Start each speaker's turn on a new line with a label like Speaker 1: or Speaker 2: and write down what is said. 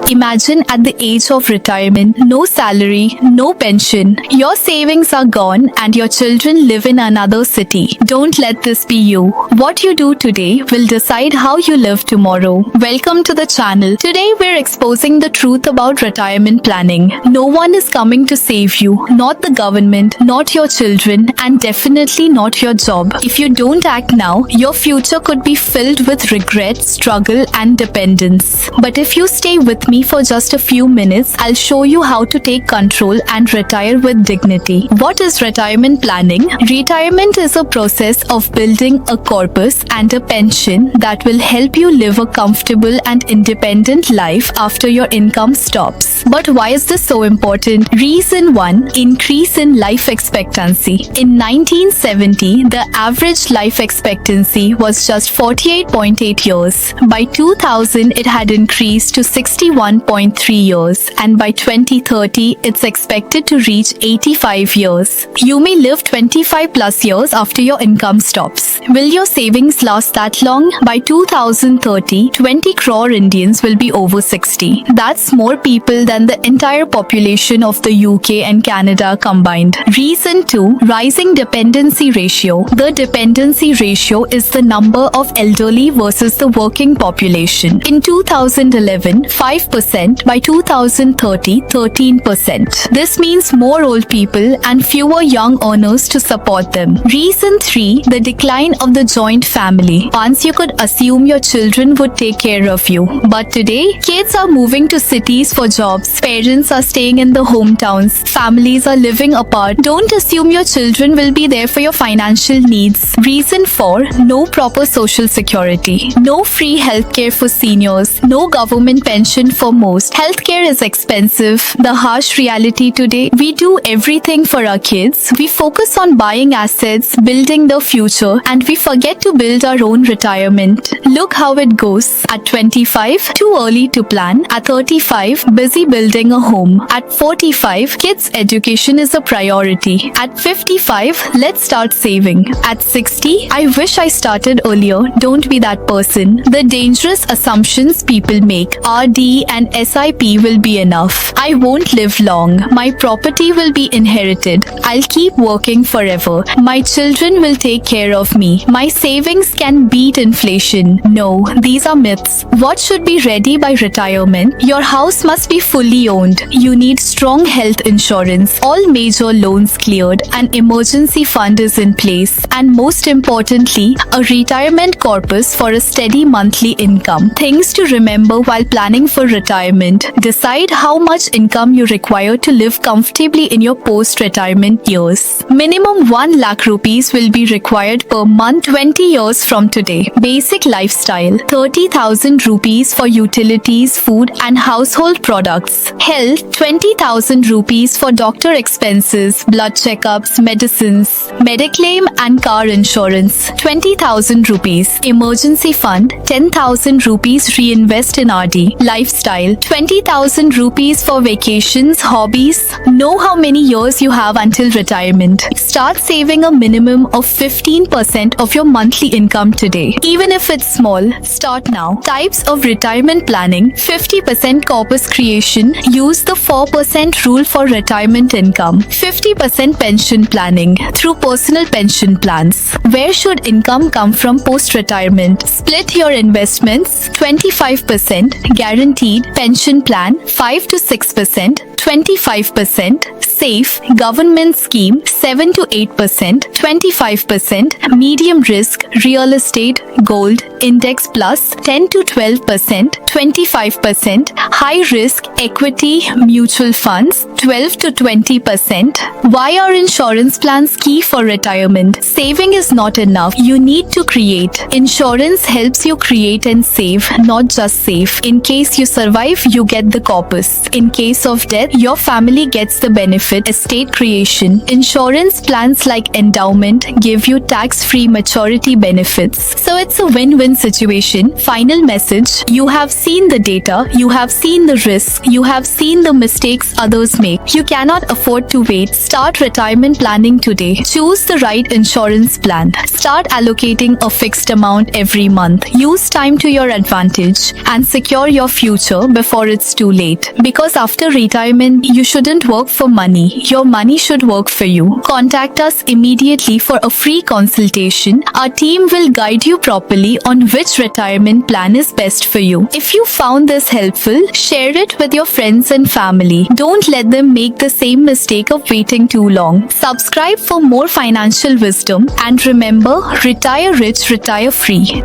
Speaker 1: Imagine at the age of retirement, no salary, no pension. Your savings are gone and your children live in another city. Don't let this be you. What you do today will decide how you live tomorrow. Welcome to the channel. Today we're exposing the truth about retirement planning. No one is coming to save you. Not the government, not your children, and definitely not your job. If you don't act now, your future could be filled with regret, struggle, and dependence. But if you stay with me for just a few minutes, I'll show you how to take control and retire with dignity. What is retirement planning? Retirement is a process of building a corpus and a pension that will help you live a comfortable and independent life after your income stops. But why is this so important? Reason 1. Increase in life expectancy. In 1970, the average life expectancy was just 48.8 years. By 2000, it had increased to 61.3 years, and by 2030, it's expected to reach 85 years. You may live 25 plus years after your income stops. Will your savings last that long? By 2030, 20 crore Indians will be over 60. That's more people than the entire population of the UK and Canada combined. Reason 2. Rising dependency ratio. The dependency ratio is the number of elderly versus the working population. In 2011, 5%. By 2030, 13%. This means more old people and fewer young earners to support them. Reason 3. The decline of the joint family. Once you could assume your children would take care of you. But today, kids are moving to cities for jobs. Parents are staying in the hometowns. Families are living apart. Don't assume your children will be there for your financial needs. Reason 4. No proper social security. No free healthcare for seniors. No government pension for most. Healthcare is expensive. The harsh reality today, we do everything for our kids. We focus on buying assets, building the future, and we forget to build our own retirement. Look how it goes. At 25, too early to plan. At 35, busy building a home. At 45, kids' education is a priority. At 55, let's start saving. At 60, I wish I started earlier. Don't be that person. The dangerous assumptions people make. RD and SIP will be enough. I won't live long. My property will be inherited. I'll keep working forever. My children will take care of me. My savings can beat inflation. No, these are myths. What should be ready by retirement? Your house must be fully owned. You need strong health insurance. All major loans cleared. An emergency fund is in place. And most importantly, a retirement corpus for a steady monthly income. Things to remember while planning for retirement. Decide how much income you require to live comfortably in your post-retirement years. Minimum 1 lakh rupees will be required per month 20 years from today. Basic lifestyle. 30,000 rupees for utilities, food and household products. Health. 20,000 rupees for doctor expenses, blood checkups, medicines, mediclaim and car insurance. 20,000 rupees. Emergency fund. 10,000 rupees reinvest in RD. Lifestyle. 20,000 rupees for vacations, hobbies. Know how many years you have until retirement. Start saving a minimum of 15% of your monthly income today. Even if it's small, start now. Types of retirement planning. 50% corpus creation. Use the 4% rule for retirement income. 50% pension planning through personal pension plans. Where should income come from post-retirement? Split your investments. 25% guaranteed pension plan, 5 to 6%, 25% safe government scheme, 7 to 8%, 25% medium risk real estate, gold, index plus, 10 to 12%, 25% high risk equity mutual funds, 12 to 20%. Why are insurance plans key for retirement? Saving is not enough. You need to create. Insurance helps you create and save, not just save. In case you survive, you get the corpus. In case of death, your family gets the benefit. Estate creation. Insurance plans like endowment give you tax-free maturity benefits. So it's a win-win situation. Final message. You have seen the data. You have seen the risks. You have seen the mistakes others make. You cannot afford to wait. Start retirement planning today. Choose the right insurance plan. Start allocating a fixed amount every month. Use time to your advantage and secure your future before it's too late. Because after retirement, you shouldn't work for money. Your money should work for you. Contact us immediately for a free consultation. Our team will guide you properly on which retirement plan is best for you. If you found this helpful, share it with your friends and family. Don't let them make the same mistake of waiting too long. Subscribe for more financial wisdom and remember, retire rich, retire free.